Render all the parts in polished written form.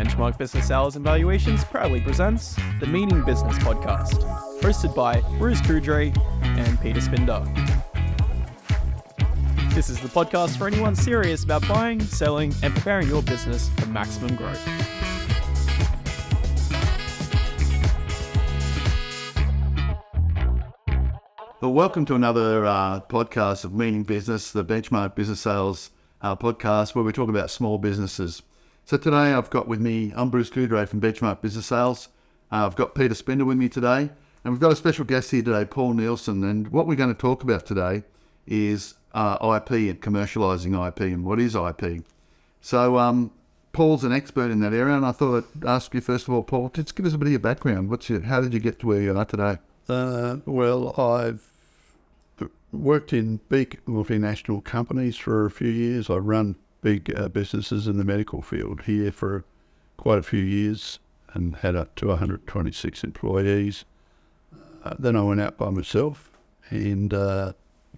Benchmark Business Sales and Valuations proudly presents the Meaning Business Podcast, hosted by Coudrey and Peter Spinda. This is the podcast for anyone serious about buying, selling, and preparing your business for maximum growth. Well, welcome to another podcast of Meaning Business, the Benchmark Business Sales podcast, where we talk about small businesses. So today I've got with me, I'm Bruce Coudrey from Benchmark Business Sales. I've got Peter Spinda with me today, and we've got a special guest here today, Paul Nielsen. And what we're going to talk about today is IP and commercialising IP and what is IP. So Paul's an expert in that area, and I thought I'd ask you first of all, Paul, just give us a bit of your background. How did you get to where you are today? Well, I've worked in big multinational companies for a few years. I run big businesses in the medical field here for quite a few years and had up to 126 employees. Then I went out by myself and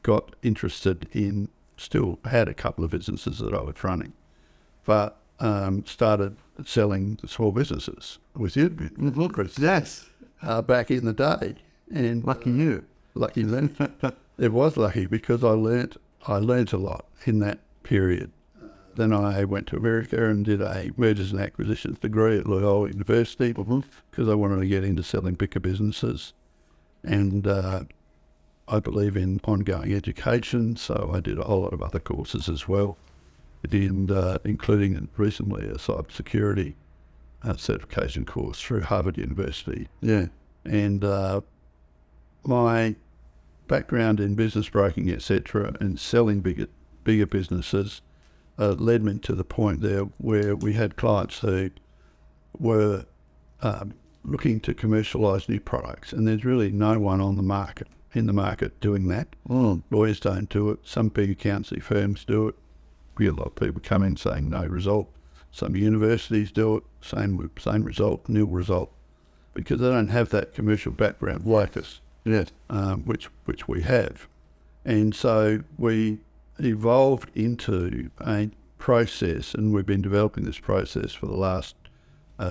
got interested in, still had a couple of businesses that I was running, but started selling small businesses with you. Yes. Back in the day. And Lucky you. Lucky then. It was lucky because I learnt a lot in that period. Then I went to America and did a mergers and acquisitions degree at Loyola University because I wanted to get into selling bigger businesses. And I believe in ongoing education, so I did a whole lot of other courses as well, and including recently a cybersecurity certification course through Harvard University. Yeah. And my background in business broking, etc., and selling bigger businesses led me to the point there where we had clients who were looking to commercialise new products, and there's really no one in the market doing that. Lawyers don't do it. Some big accountancy firms do it. We get a lot of people come in saying no result. Some universities do it, same result, nil result, because they don't have that commercial background like us. Yes. Which we have. And so we evolved into a process, and we've been developing this process for the last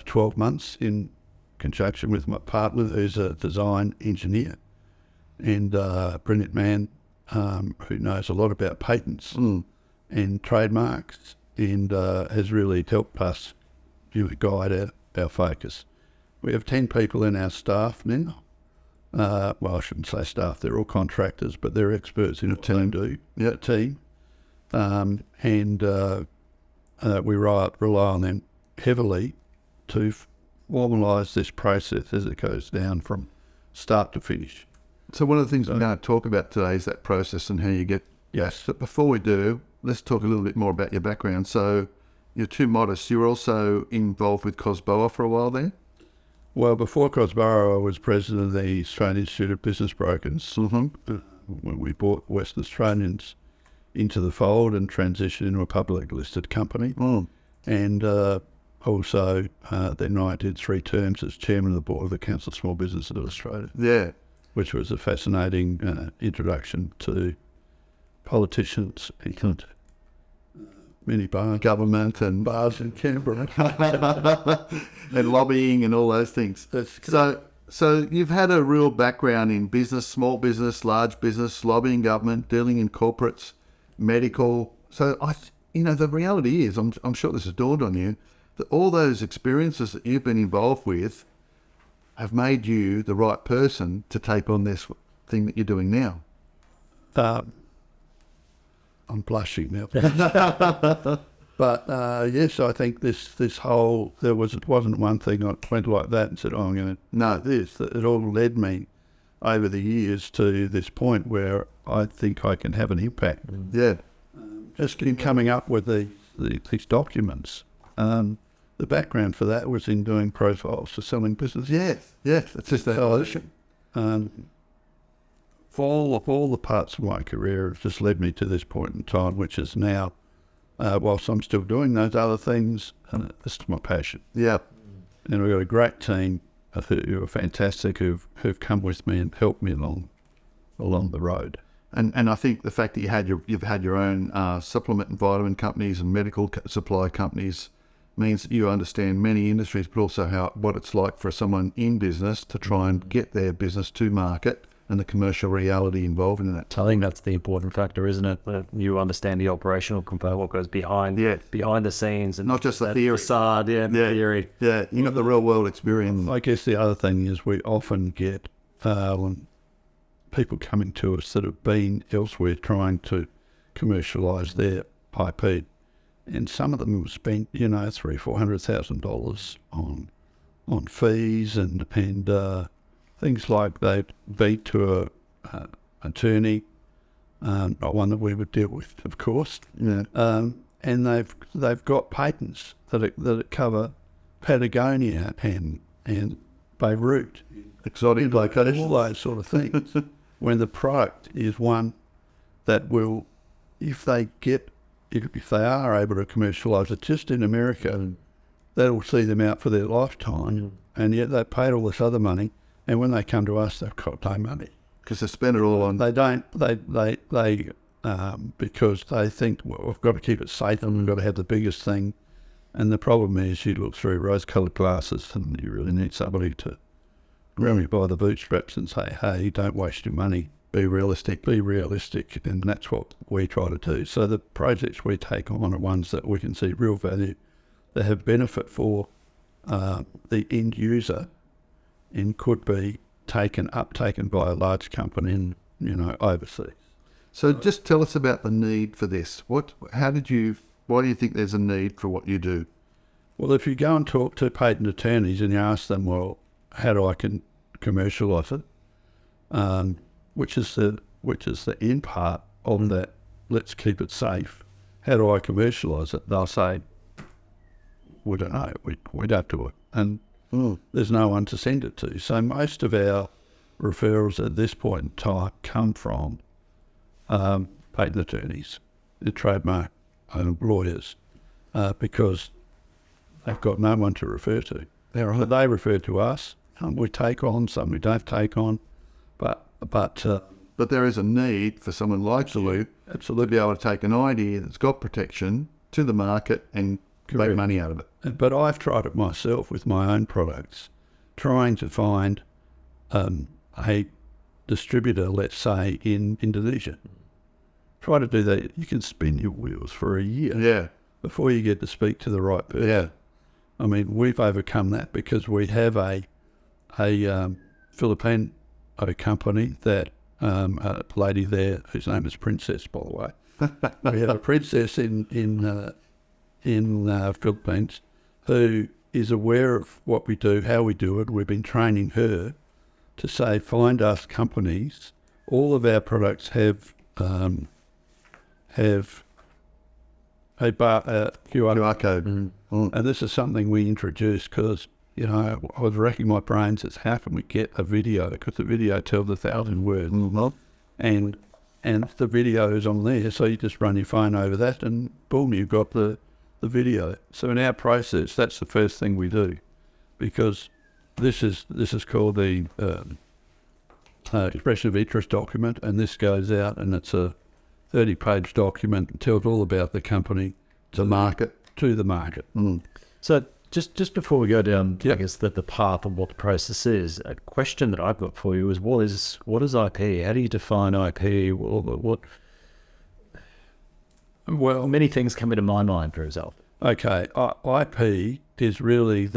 12 months in conjunction with my partner, who's a design engineer and a brilliant man who knows a lot about patents and trademarks, and has really helped us guide our focus. We have 10 people in our staff now. Well, I shouldn't say staff, they're all contractors, but they're experts in a team. And we rely on them heavily to formalise this process as it goes down from start to finish. So one of the things we're going to talk about today is that process and how you get... Yes. But before we do, let's talk a little bit more about your background. So you're too modest. You were also involved with Cosboa for a while there? Well, before Cosboa, I was president of the Australian Institute of Business Brokers. When we brought Western Australians into the fold and transitioned into a publicly listed company. And also, then I did 3 terms as chairman of the board of the Council of Small Business of Australia. Yeah. Which was a fascinating introduction to politicians and many bars, government and bars in Canberra, and lobbying and all those things. So you've had a real background in business, small business, large business, lobbying government, dealing in corporates, medical. So the reality is, I'm sure this has dawned on you, that all those experiences that you've been involved with have made you the right person to take on this thing that you're doing now. I'm blushing now. But yes, I think this whole, it wasn't one thing I went like that and said, oh, I'm going to know this. It all led me over the years to this point where I think I can have an impact. Yeah. Just in coming up with these documents. The background for that was in doing profiles for selling business. Yes, that's just that. All the parts of my career have just led me to this point in time, which is now, whilst I'm still doing those other things, this is my passion. Yeah. And we've got a great team who are fantastic, who've come with me and helped me along the road. And I think the fact that you've had your own supplement and vitamin companies and medical supply companies means that you understand many industries, but also what it's like for someone in business to try and get their business to market and the commercial reality involved in that. I think that's the important factor, isn't it? That you understand the operational component, what goes behind the scenes, and not just the theory. Facade, theory. Yeah, you got the real world experience. I guess the other thing is we often get when people coming to us that have been elsewhere trying to commercialise their IP, and some of them have spent $300,000-400,000 on fees and things like they've been to a attorney, not one that we would deal with, of course. Yeah. And they've got patents that cover Patagonia and Beirut, Exotic locations, all those sort of things. When the product is one that will, if they are able to commercialise it just in America, that'll see them out for their lifetime. And yet they paid all this other money. And when they come to us, they've got no money. Because they spend it all on... They don't, because they think, well, we've got to keep it safe and we've got to have the biggest thing. And the problem is you look through rose-coloured glasses and you really need somebody to grab you by the bootstraps and say, hey, don't waste your money. Be realistic. Be realistic. And that's what we try to do. So the projects we take on are ones that we can see real value, that have benefit for the end user, and could be uptaken by a large company overseas. So just tell us about the need for this. Why do you think there's a need for what you do? Well, if you go and talk to patent attorneys and you ask them, well, how do I commercialise it, which is the end part of that, let's keep it safe. How do I commercialise it? They'll say, we don't know, we don't do it. And there's no one to send it to. So most of our referrals at this point in time come from patent attorneys, the trademark lawyers, because they've got no one to refer to. They refer to us. Some we take on, some we don't take on, but there is a need for someone like you to be able to take an idea that's got protection to the market and make money out of it. But I've tried it myself with my own products, trying to find a distributor, let's say, in Indonesia. Try to do that. You can spin your wheels for a year before you get to speak to the right person. Yeah. I mean, we've overcome that because we have a Filipino company that a lady there whose name is Princess, by the way. We have a princess in Philippines who is aware of what we do, how we do it. We've been training her to say, find us companies. All of our products have a QR code. Mm-hmm. And this is something we introduced because, I was racking my brains as how can we get a video, because the video tells 1,000 words. Mm-hmm. And the video is on there, so you just run your phone over that and boom, you've got the video. So in our process, that's the first thing we do, because this is called the expression of interest document, and this goes out and it's a 30-page document that tells all about the company to the market. So just before we go down, I guess, the path of what the process is, a question that I've got for you is what is IP? How do you define IP? Well, many things come into my mind, for example. Okay, IP is really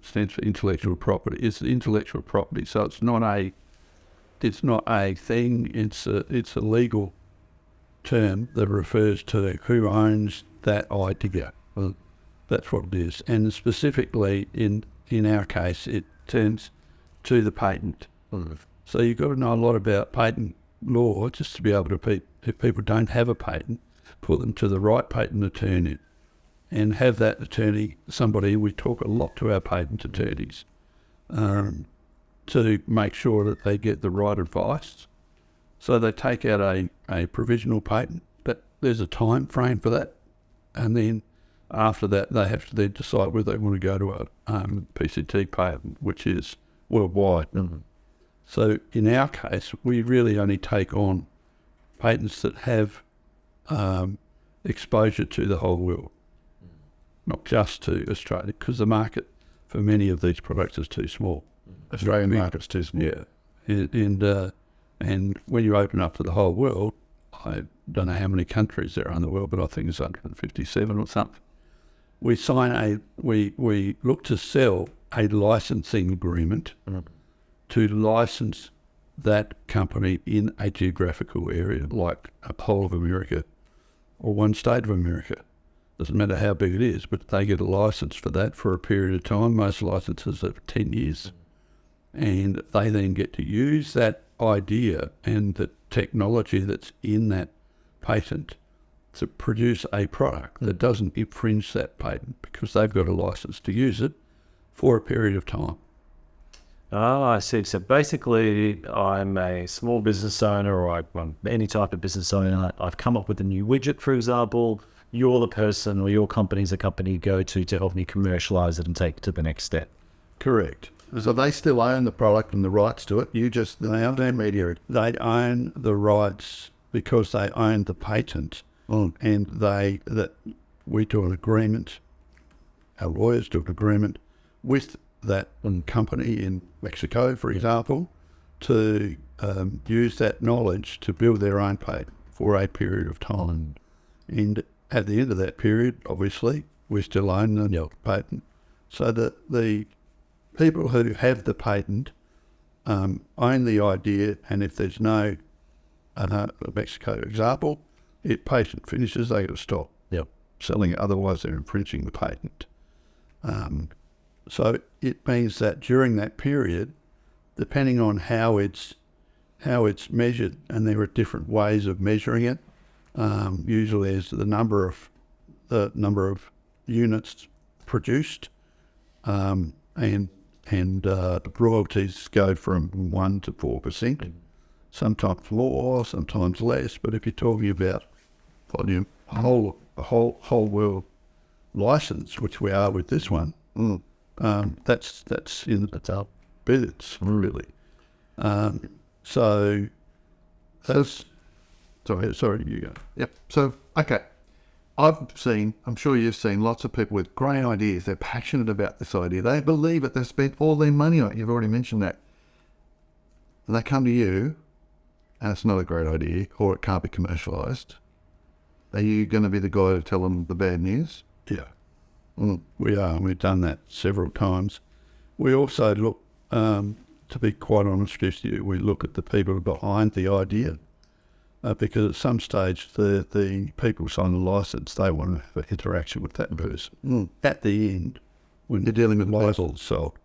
stands for intellectual property. It's intellectual property, so it's not a thing. It's a legal term that refers to who owns that idea. Well, that's what it is, and specifically in our case, it turns to the patent. So you've got to know a lot about patent law just to be able to, if people don't have a patent, put them to the right patent attorney and have that attorney, we talk a lot to our patent attorneys to make sure that they get the right advice. So they take out a provisional patent, but there's a time frame for that. And then after that, they have to then decide whether they want to go to a PCT patent, which is worldwide. Mm-hmm. So in our case, we really only take on patents that have exposure to the whole world. not just to Australia, because the market for many of these products is too small. Australian market's too small. Yeah, and when you open up to the whole world, I don't know how many countries there are in the world, but I think it's 157 or something. We look to sell a licensing agreement to license that company in a geographical area, like a whole of America or one state of America. Doesn't matter how big it is, but they get a license for that for a period of time. Most licenses are 10 years. And they then get to use that idea and the technology that's in that patent to produce a product that doesn't infringe that patent, because they've got a license to use it for a period of time. Oh, I see. So basically, I'm a small business owner, or I'm any type of business owner. I've come up with a new widget, for example. You're the person, or your company's a company you go to help me commercialize it and take it to the next step. Correct. So they still own the product and the rights to it. You just the intermediary. They own the rights because they own the patent, and we do an agreement. Our lawyers do an agreement with that company in Mexico, for example, to use that knowledge to build their own patent for a period of time. And at the end of that period, obviously, we still own the patent. So that the people who have the patent own the idea, and if there's no Mexico example, patent finishes, they got to stop selling it, otherwise they're infringing the patent. So it means that during that period, depending on how it's measured, and there are different ways of measuring it. Usually, there's the number of units produced, and the royalties go from 1% to 4%. Sometimes more, sometimes less. But if you're talking about volume, a whole world license, which we are with this one. That's in our billions, really. So that's sorry, you go. Yep. So okay, I'm sure you've seen lots of people with great ideas. They're passionate about this idea. They believe it. They've spent all their money on it. You've already mentioned that. And they come to you, and it's not a great idea, or it can't be commercialised. Are you going to be the guy to tell them the bad news? Yeah. We are, and we've done that several times. We also look, to be quite honest with you, we look at the people behind the idea, because at some stage the people sign the license, they want to have an interaction with that person. At the end, when you're dealing with license sold.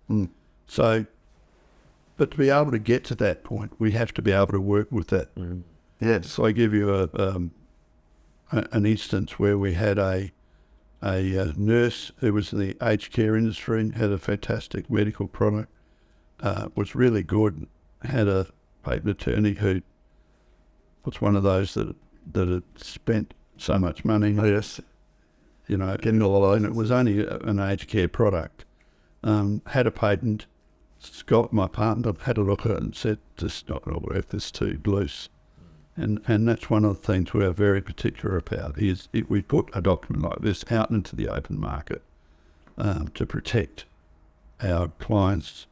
So, but to be able to get to that point, we have to be able to work with that. Yeah. So I give you an instance where we had a nurse who was in the aged care industry, had a fantastic medical product, was really good, had a patent attorney who was one of those that had spent so much money. Yes. Getting all alone. It was only an aged care product. Had a patent. Scott, my partner, had a look at it and said, "This is not going to work. This is too loose." And that's one of the things we are very particular about, is if we put a document like this out into the open market to protect our clients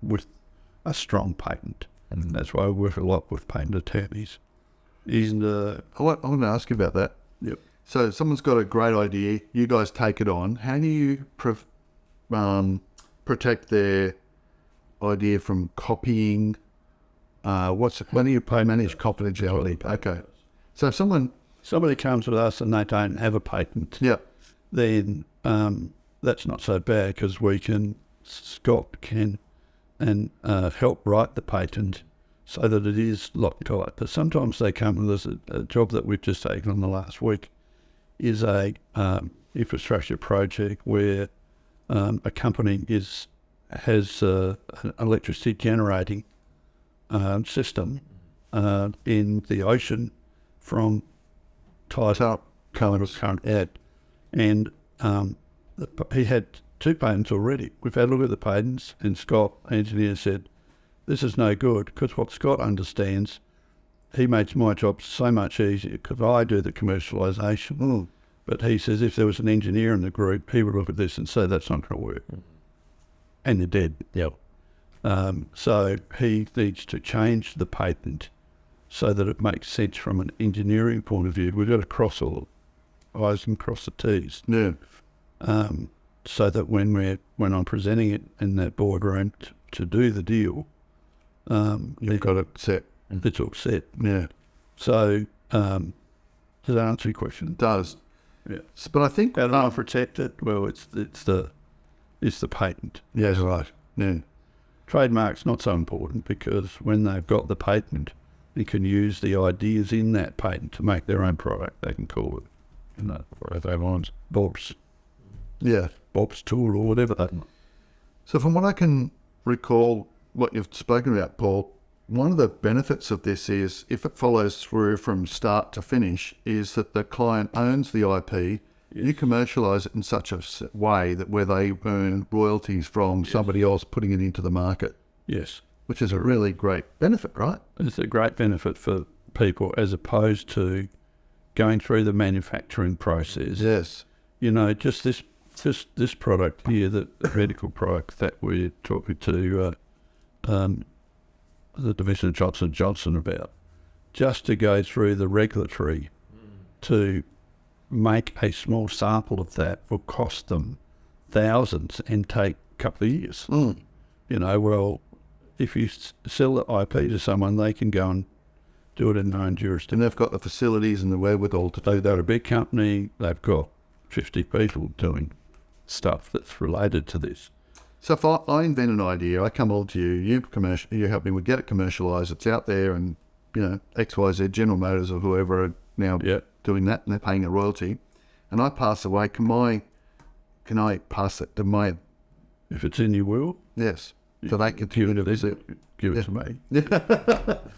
with a strong patent. And that's why we work a lot with patent attorneys. I want to ask you about that. Yep. So someone's got a great idea, you guys take it on. How do you protect their idea from copying? When do you manage confidentiality? Okay. So if somebody comes with us and they don't have a patent, then that's not so bad, because Scott can help write the patent so that it is locked tight. But sometimes they come with us. A job that we've just taken on the last week is a infrastructure project where a company has an electricity generating system in the ocean from tied up current add. And he had 2 patents already. We've had a look at the patents, and Scott, engineer, said, "This is no good," because what Scott understands, he makes my job so much easier because I do the commercialisation. But he says if there was an engineer in the group, he would look at this and say that's not going to work. And they're dead. Yep. So he needs to change the patent so that it makes sense from an engineering point of view. We've got to cross all the I's and cross the T's. Yeah. So that when I'm presenting it in that boardroom to do the deal, You've got it set. it's all set. Yeah. So does that answer your question? It does. Yeah. But I think... How do I protect it? Well, it's the patent. Yeah, that's right. Yeah. Trademark's not so important because when they've got the patent, they can use the ideas in that patent to make their own product. They can call it, whatever they want, Bob's Yeah. tool or whatever they want. So from what I can recall, what you've spoken about, Paul, one of the benefits of this is, if it follows through from start to finish, is that the client owns the IP. You commercialise it in such a way that where they earn royalties from somebody else putting it into the market, Yes. which is a really great benefit, right? It's a great benefit for people as opposed to going through the manufacturing process. Yes. Just this product here, the medical product that we're talking to the division of Johnson & Johnson about, just to go through the regulatory to make a small sample of that will cost them thousands and take a couple of years. Well, if you sell the IP to someone, they can go and do it in their own jurisdiction. And they've got the facilities and the wherewithal to do They're that. a big company. They've got 50 people doing stuff that's related to this. So if I invent an idea, I come on to you, you help me, we get it commercialised, it's out there, and, XYZ, General Motors or whoever are now doing that, and they're paying a royalty, and I pass away, can I pass it to my... If it's in your will, Yes. So they continue to visit. give it to me.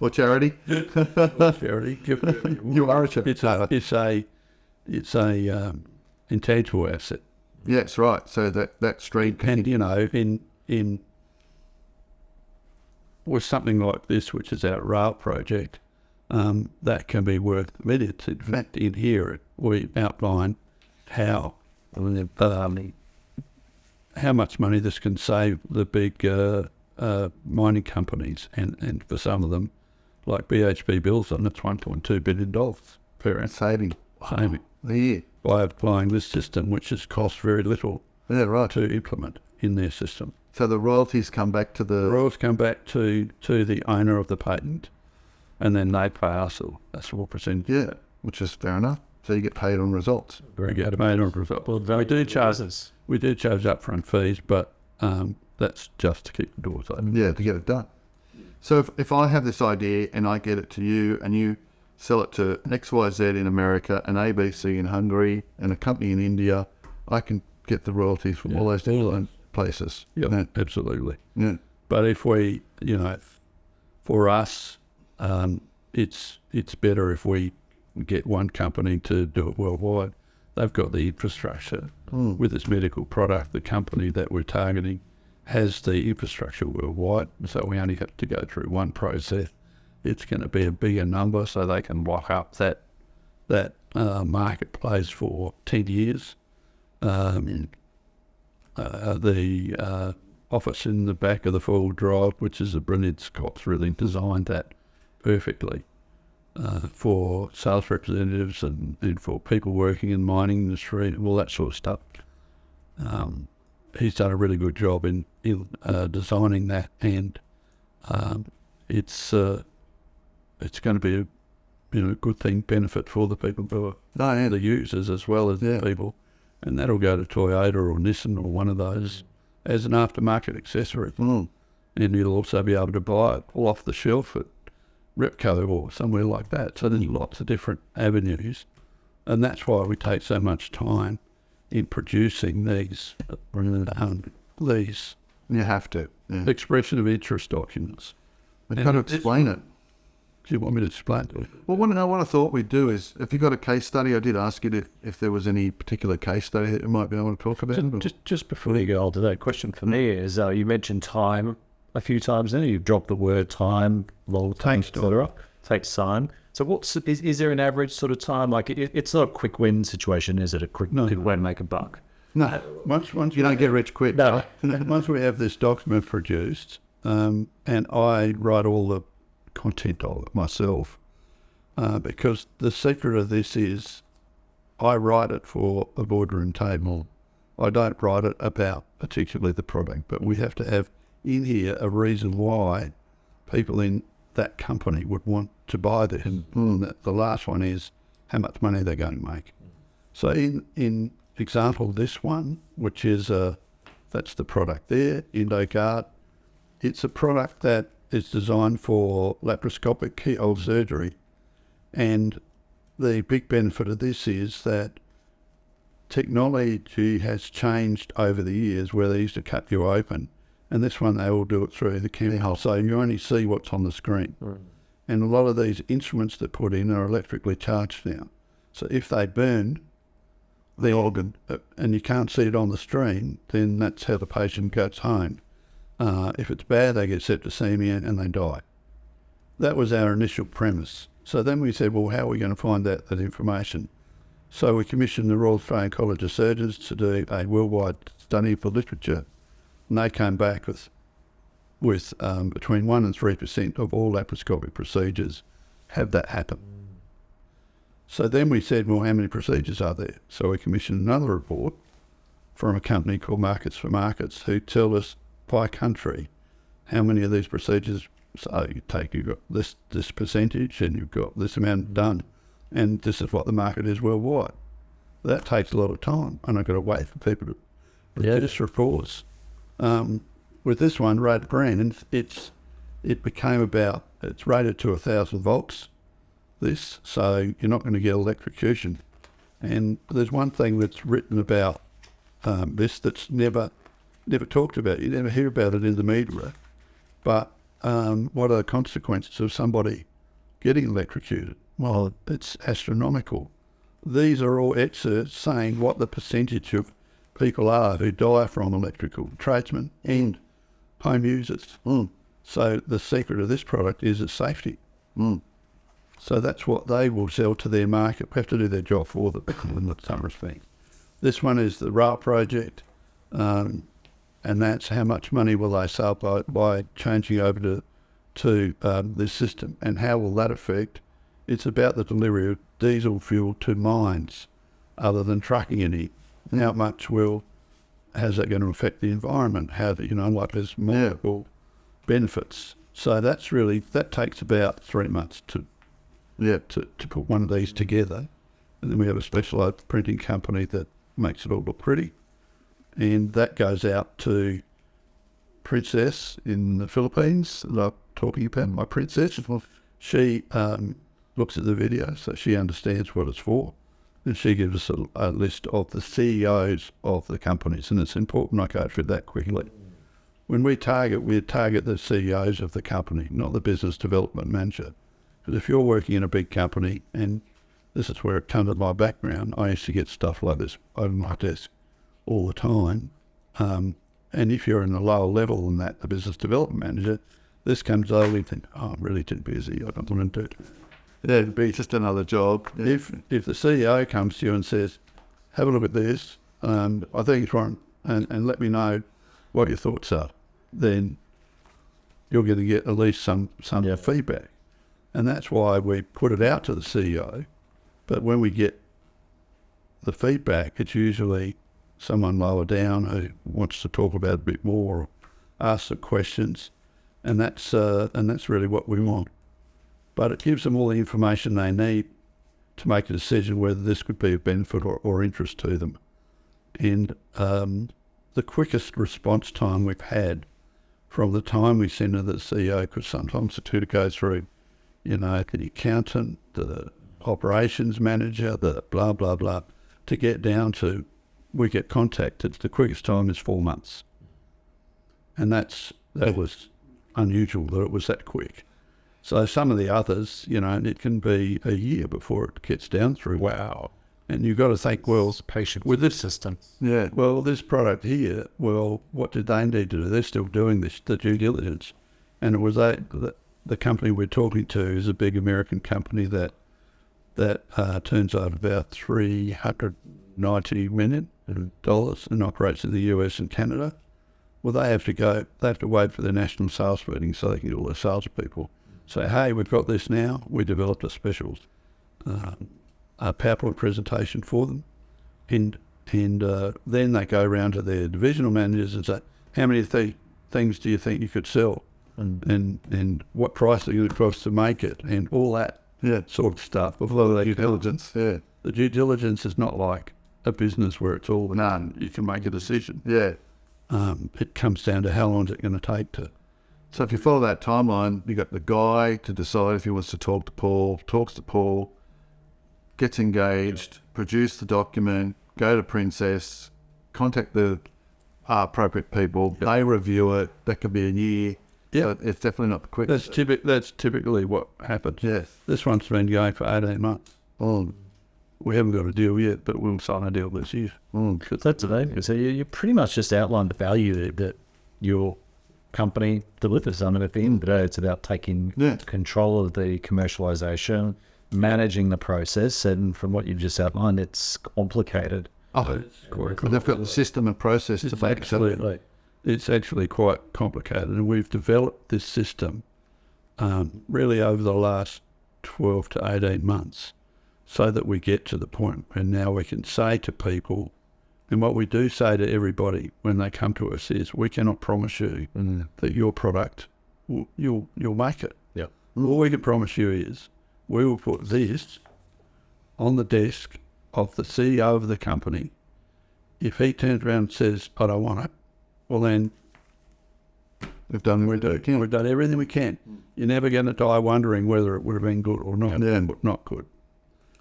Or charity. Charity, give it to me. You are a charity. It's a intangible asset. Yes, right. So that stream can... And in with something like this, which is our rail project, that can be worth millions. In fact, in here we outline how much money this can save the big mining companies, and for some of them, like BHP Billiton, it's $1.2 billion per annum Saving. Yeah. by applying this system, which has cost very little Yeah, right. to implement in their system. So the royalties come back to the... Royalties come back to the owner of the patent, and then they pay us a small percentage. Yeah, which is fair enough. So you get paid on results. Very good. Made on result. Well, We do charge upfront fees, but that's just to keep the doors open. Yeah, to get it done. So if I have this idea and I get it to you and you sell it to XYZ in America and ABC in Hungary and a company in India, I can get the royalties from all those different places. Yeah, absolutely. Yeah. But if we, for us, it's better if we get one company to do it worldwide. They've got the infrastructure with this medical product. The company that we're targeting has the infrastructure worldwide, so we only have to go through one process. It's going to be a bigger number, so they can lock up that marketplace for 10 years. The office in the back of the four-wheel drive, which is a brilliant, Scott's really designed that perfectly for sales representatives and for people working in the mining industry and all that sort of stuff. He's done a really good job in designing that, and it's going to be a good thing, benefit for the people who are the users as well as the people, and that'll go to Toyota or Nissan or one of those as an aftermarket accessory. And you'll also be able to buy it all off the shelf at Repco or somewhere like that. So there's lots of different avenues, and that's why we take so much time in producing these You have to. Yeah. expression of interest documents. We've got to explain it. Do you want me to explain it? Well, what I thought we'd do is, if you've got a case study, I did ask you if there was any particular case study that you might be able to talk about. Just before you go on to that, question for me is, you mentioned time a few times there. You've dropped the word time, long time, etc. Takes time. So is there an average sort of time? Like it's not a quick win situation, is it? A quick way to make a buck? No, Once you don't get rich quick. No. once we have this document produced, and I write all the content of it myself, because the secret of this is I write it for a boardroom table. I don't write it about particularly the product, but we have to have in here a reason why people in that company would want to buy this. The last one is how much money they're going to make. So in example, this one, which is that's the product there, EndoGuard. It's a product that is designed for laparoscopic keyhole surgery, and the big benefit of this is that technology has changed over the years where they used to cut you open, and this one they all do it through the keyhole, so you only see what's on the screen. And a lot of these instruments that put in are electrically charged now. So if they burn the organ and you can't see it on the screen, then that's how the patient goes home. If it's bad, they get septicemia and they die. That was our initial premise. So then we said, well, how are we going to find out that information? So we commissioned the Royal Australian College of Surgeons to do a worldwide study for literature, and they came back with between 1 and 3% of all laparoscopic procedures have that happen. So then we said, well, how many procedures are there? So we commissioned another report from a company called Markets for Markets, who tell us by country how many of these procedures. So you've got this percentage and you've got this amount done, and this is what the market is worldwide. That takes a lot of time, and I've got to wait for people to produce reports. With this one, rated brand, it became about, it's rated to 1,000 volts, so you're not going to get electrocution. And there's one thing that's written about this that's never talked about. You never hear about it in the media, but what are the consequences of somebody getting electrocuted? Well, it's astronomical. These are all excerpts saying what the percentage of people are who die from electrical, tradesmen and home users. So the secret of this product is its safety. So that's what they will sell to their market. We have to do their job for them in some respects. This one is the RAR project, and that's how much money will they save by changing over to this system, and how will that affect? It's about the delivery of diesel fuel to mines other than trucking any. How much how's that going to affect the environment? There's multiple benefits. So that takes about 3 months to put one of these together. And then we have a specialised printing company that makes it all look pretty. And that goes out to Princess in the Philippines, that I'm talking about, my princess. She looks at the video, so she understands what it's for. And she gives us a list of the CEOs of the companies, and it's important I go through that quickly. When we target the CEOs of the company, not the business development manager. Because if you're working in a big company, and this is where it comes to my background, I used to get stuff like this over my desk all the time. And if you're in a lower level than that, the business development manager, this comes over, you think, I'm really too busy, I don't want to do it. Yeah, it'd be just another job. Yeah. If the CEO comes to you and says, have a look at this, I think it's wrong, and let me know what your thoughts are, then you're going to get at least some feedback. And that's why we put it out to the CEO. But when we get the feedback, it's usually someone lower down who wants to talk about it a bit more, or ask some questions, and that's really what we want. But it gives them all the information they need to make a decision whether this could be of benefit or interest to them. And the quickest response time we've had from the time we send to the CEO, because sometimes the two go through, the accountant, the operations manager, the blah, blah, blah, to get down to we get contacted. The quickest time is 4 months. And that was unusual that it was that quick. So some of the others, it can be a year before it gets down through. Wow. And you've got to think, well, patient with this system. Yeah. Well, this product here, what did they need to do? They're still doing the due diligence. And it was the company we're talking to is a big American company that turns out about $390 million and operates in the US and Canada. Well, they have to wait for their national sales meeting so they can get all their salespeople say, hey, we've got this now. We developed a special PowerPoint presentation for them. And then they go around to their divisional managers and say, how many things do you think you could sell? And what price are you across to make it? And all that sort of stuff. Before they Due diligence, yeah. The due diligence is not like a business where it's all none. You can make a decision. Yeah. It comes down to how long is it going to take to... So if you follow that timeline, you got the guy to decide if he wants to talk to Paul, talks to Paul, gets engaged, produce the document, go to Princess, contact the appropriate people, they review it, that could be a year. Yeah. So it's definitely not the quickest. That's typically what happens. Yes. This one's been going for 18 months. Oh. We haven't got a deal yet, but we'll sign a deal this year. That's amazing. So you pretty much just outlined the value that your company delivers. I mean, at the end of the day, it's about taking control of the commercialization, managing the process, and from what you've just outlined, it's complicated. Oh, they've got the system and process to make it. It's actually quite complicated, and we've developed this system really over the last 12 to 18 months so that we get to the point where now we can say to people, and what we do say to everybody when they come to us is, we cannot promise you that your product, you'll make it. Yeah. All we can promise you is we will put this on the desk of the CEO of the company. If he turns around and says, I don't want it, well then We've done everything. we've done everything we can. You're never going to die wondering whether it would have been good or not. Not good.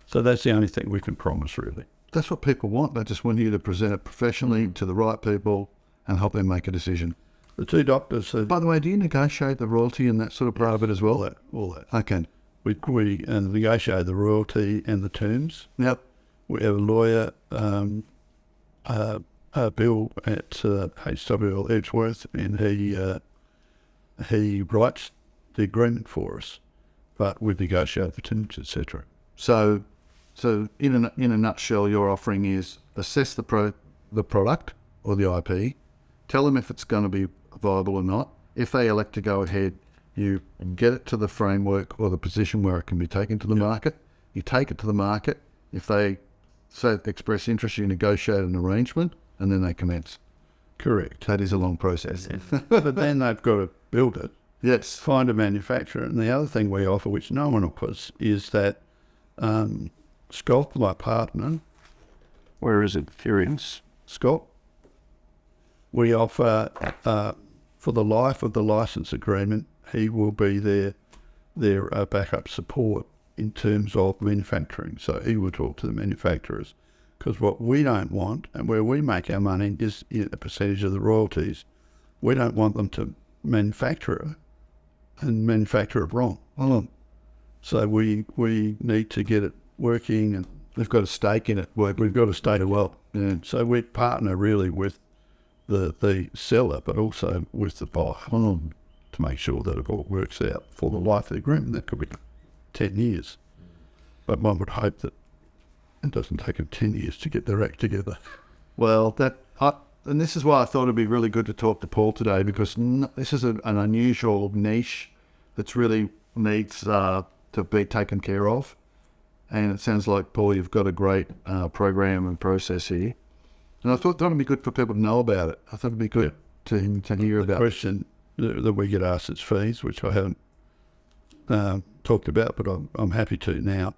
So that's the only thing we can promise, really. That's what people want. They just want you to present it professionally to the right people and help them make a decision. The two doctors said... By the way, do you negotiate the royalty and that sort of part of it as well? All that. Okay. We negotiate the royalty and the terms. Yep. We have a lawyer, Bill at HWL Edgeworth, and he writes the agreement for us, but we negotiate the terms, etc. So in a nutshell, your offering is assess the product or the IP, tell them if it's going to be viable or not. If they elect to go ahead, you get it to the framework or the position where it can be taken to the market. You take it to the market. If they express interest, you negotiate an arrangement, and then they commence. Correct. That is a long process. But then they've got to build it. Yes. Find a manufacturer. And the other thing we offer, which no one offers, is that Scott, my partner, where is it? Furious. Scott. We offer, for the life of the license agreement, he will be their backup support in terms of manufacturing. So he will talk to the manufacturers. Because what we don't want, and where we make our money is a percentage of the royalties, we don't want them to manufacture it and manufacture it wrong. So we need to get it working, and they've got a stake in it. We've got a stake as well. Yeah. So we partner really with the seller, but also with the buyer to make sure that it all works out for the life of the agreement. That could be 10 years. But one would hope that it doesn't take them 10 years to get their act together. Well, and this is why I thought it'd be really good to talk to Paul today, because this is an unusual niche that's really needs to be taken care of. And it sounds like, Paul, you've got a great program and process here. And I thought it'd be good for people to know about it. I thought it'd be good to hear about it. The question that we get asked is fees, which I haven't talked about, but I'm happy to now.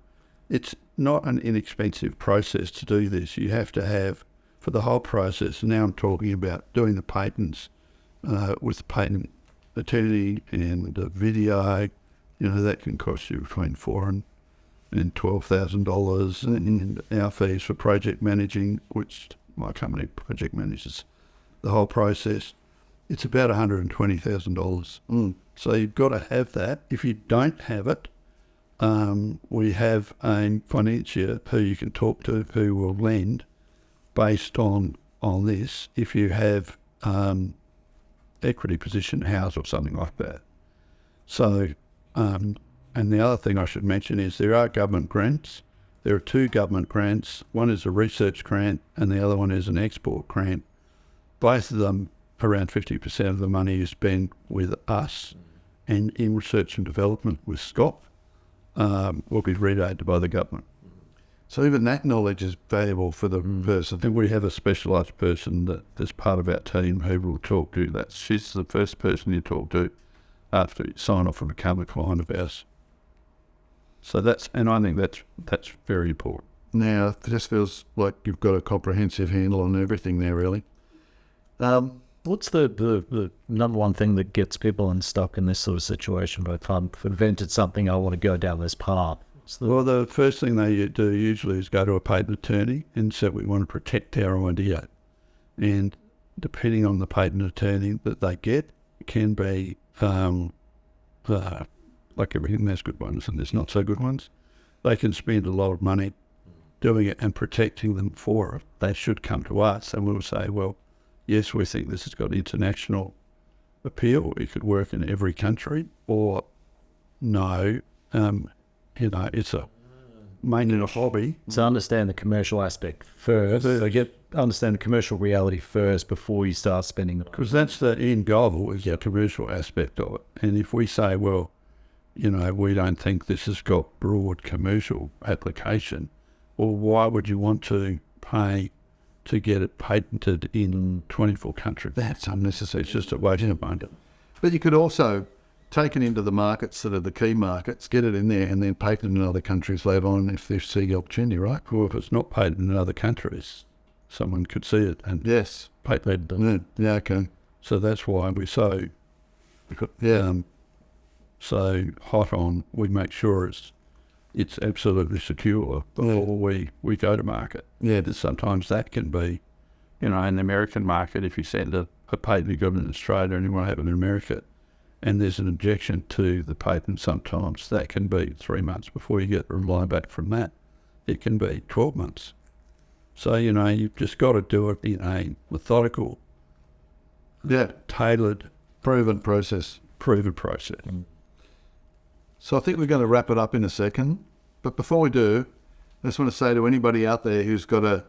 It's not an inexpensive process to do this. You have to have, for the whole process, now I'm talking about doing the patents with the patent attorney and the video, that can cost you between $4,000 and $12,000, and our fees for project managing, which my company project manages the whole process, it's about $120,000. So you've got to have that. If you don't have it, we have a financier who you can talk to who will lend based on this if you have equity position, house or something like that. So And the other thing I should mention is there are government grants. There are two government grants. One is a research grant and the other one is an export grant. Both of them, around 50% of the money is spent with us, and in research and development with Scott will be redated by the government. So even that knowledge is valuable for the person. And we have a specialised person that's part of our team who will talk to that. She's the first person you talk to after you sign off and become a client of ours. So I think that's very important. Now, it just feels like you've got a comprehensive handle on everything there, really. What's the number one thing that gets people unstuck in this sort of situation? If I've invented something, I want to go down this path. Well, the first thing they do usually is go to a patent attorney and say we want to protect our idea. And depending on the patent attorney that they get, it can be like everything, there's good ones and there's not so good ones. They can spend a lot of money doing it and protecting them for it. They should come to us and we'll say, well, yes, we think this has got international appeal. It could work in every country, or no, it's mainly a hobby. So understand the commercial aspect first. Understand the commercial reality first before you start spending it. Because that's the end goal, is the commercial aspect of it. And if we say, well, we don't think this has got broad commercial application, well, why would you want to pay to get it patented in 24 countries? That's unnecessary. It's just a waste of money. But you could also take it into the markets that are the key markets, get it in there, and then patent in other countries later on if they see the opportunity, right? Well, if it's not patented in other countries, someone could see it and Yes. patent it. Yeah, okay. So that's why we're so hot on. We make sure it's absolutely secure before we go to market. Yeah. Sometimes that can be, in the American market, if you send a patent you got in Australia and you want to have it in America, and there's an objection to the patent, sometimes that can be 3 months before you get a reply back from that. It can be 12 months. So, you've just got to do it in a methodical, tailored, Proven process. So I think we're going to wrap it up in a second. But before we do, I just want to say to anybody out there who's got a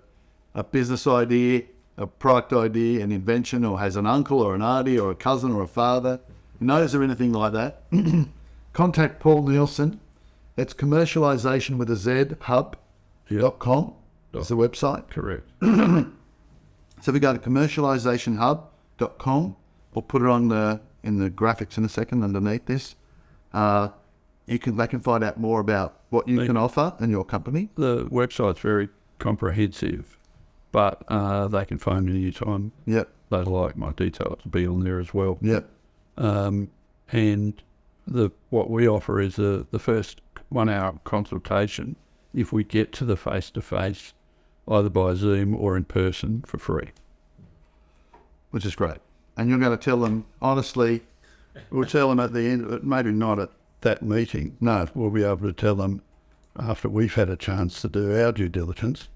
business idea, a product idea, an invention, or has an uncle or an auntie or a cousin or a father who knows or anything like that, contact Paul Nielsen. It's commercialization with a Z, hub.com is the website. Correct. So if you go to commercializationhub.com, we'll put it on in the graphics in a second underneath this. They can find out more about what you can offer and your company. The website's very comprehensive, but they can phone me anytime. Yep. They like my details to be on there as well. Yep. And what we offer is the first 1 hour consultation if we get to the face-to-face, either by Zoom or in person, for free. Which is great. And you're going to tell them, honestly, We'll tell them at the end of it, maybe not at that meeting. No. We'll be able to tell them after we've had a chance to do our due diligence,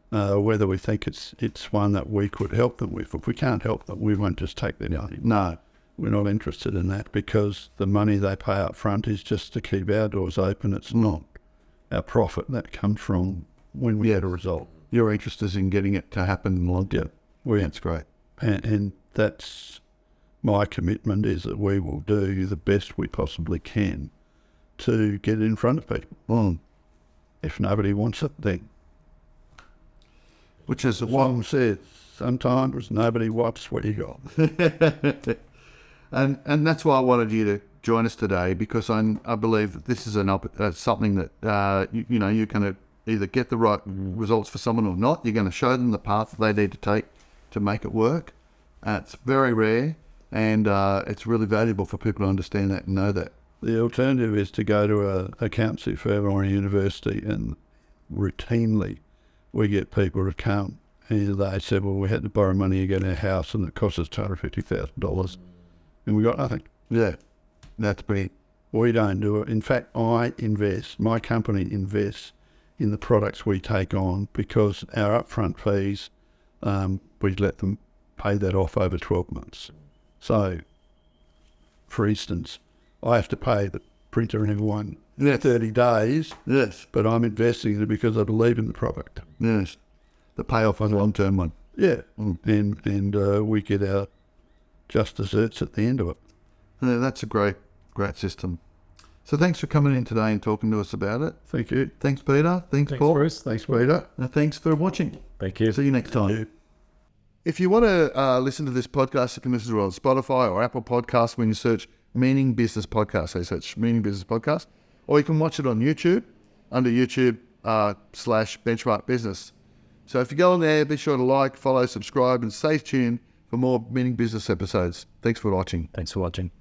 whether we think it's one that we could help them with. If we can't help them, we won't just take their money. No. We're not interested in that, because the money they pay up front is just to keep our doors open. It's not our profit that comes from when we get a result. Your interest is in getting it to happen in the long term. Yeah. That's great. And that's my commitment, is that we will do the best we possibly can to get it in front of people. If nobody wants it, then. Which is One says, sometimes nobody wants what you got. And that's why I wanted you to join us today, because I believe that this is something that you can either get the right results for someone or not. You're going to show them the path they need to take to make it work. It's very rare, and it's really valuable for people to understand that and know that. The alternative is to go to a accountancy firm or a university, and routinely we get people to come and they said, well, we had to borrow money to get our house and it cost us $250,000 and we got nothing. Yeah, that's brilliant. We don't do it. In fact, my company invests in the products we take on, because our upfront fees, we let them pay that off over 12 months. So, for instance, I have to pay the printer in everyone Yes. 30 days, Yes. but I'm investing in it because I believe in the product. Yes. The payoff on the long-term one. Yeah, and we get our just desserts at the end of it. Yeah, that's a great system. So thanks for coming in today and talking to us about it. Thank you. Thanks, Peter. Thanks, Paul. Bruce. Thanks, Peter. And thanks for watching. Thank you. See you next time. You. If you want to listen to this podcast, you can listen to it on Spotify or Apple Podcasts when you search Meaning Business Podcast. So you search Meaning Business Podcast. Or you can watch it on YouTube under YouTube /Benchmark Business. So if you go on there, be sure to like, follow, subscribe, and stay tuned for more Meaning Business episodes. Thanks for watching. Thanks for watching.